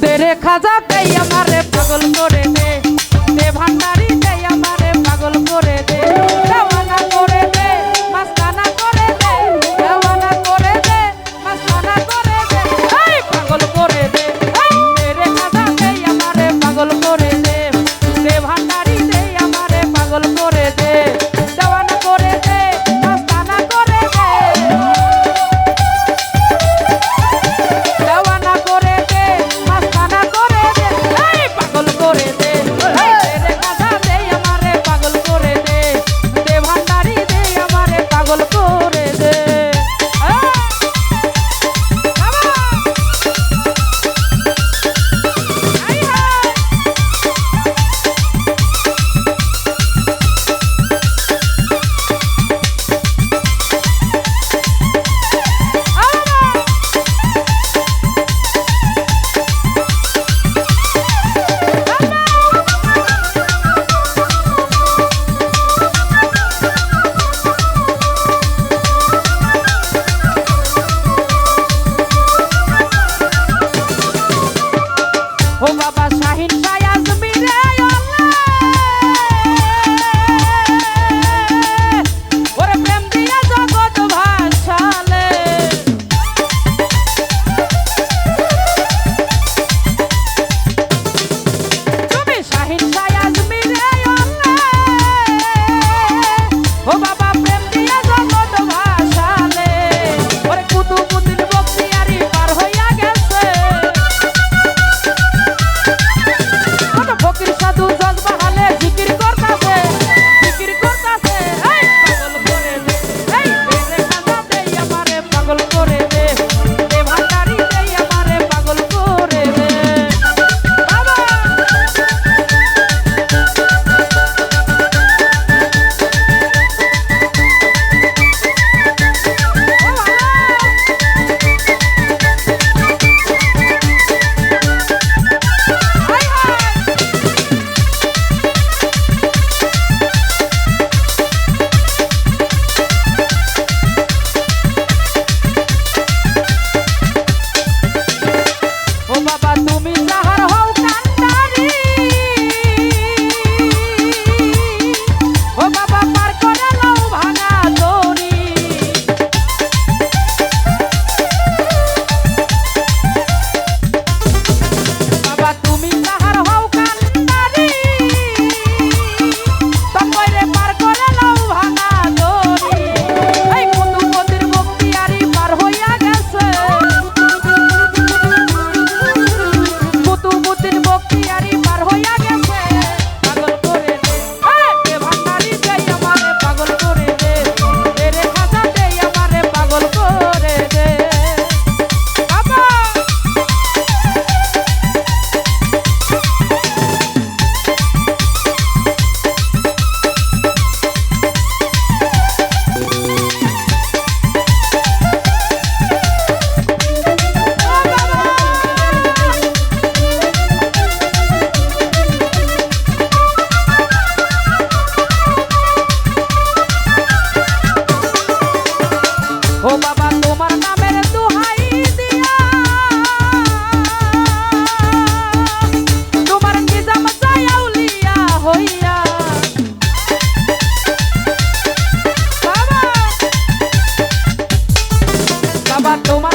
দে রে খাজা দে আমারে পাগল করে দে, দে ভান্ডারি দে আমারে পাগল করে দে, দেওয়ানা করে দে মাস্তানা করে দে, দেওয়ানা করে দে মাস্তানা করে দে, এই পাগল করে দে, এই দে রে খাজা দে আমারে পাগল করে দে, দে ভান্ডারি দে আমারে পাগল করে দে, দেওয়ানা করে দে মাস্তানা করে দে, দেওয়ানা করে দে মাস্তানা করে দে, এই পাগল করে দে, এই দে রে খাজা দে আমারে পাগল করে দে, দে ভান্ডারি দে আমারে পাগল করে দে। ও বাবা শাহিন শাহ আজমিরে ওরে প্রেম দিয়া জগৎ ভাসালে, তুমি শাহিন শাহ আজমিরে ও বাবা প্রেম দিয়া জগৎ ভাসালে, ওরে কুতুবুদ্দিন বখতিয়ারি পার হইয়া গেছে, ফকির সাধু জজবা হালে জিকির করতাছে, জিকির করতাছে, এই পাগল করে দে, এই দে রে খাজা দে আমারে পাগল করে দে, দে ভান্ডারি দে আমারে পাগল করে দে। বাবা ও বাবা তুমি যাহার হও কান্ডারি, ও বাবা পার করে লও ভাঙা দড়ি, বাবা তুমি যাহার হও কান্ডারি, তকইরে পার করে লও ভাঙা দড়ি, এই কুতুবুদ্দিন বখতিয়ারি পার হইয়া গেছে, কুতুবুদ্দিন বখতিয়ারি পার হইয়া গেছে, পাগল করে দে, দে ভান্ডারি দে আমারে পাগল করে দে, দে রে খাজা দে আমারে পাগল করে দে। বাবা ও বাবা তোমার নামের দোহাই দিয়া, তোমার নিজাম চাই আউলিয়া হইয়া, বাবা বাবা তোমার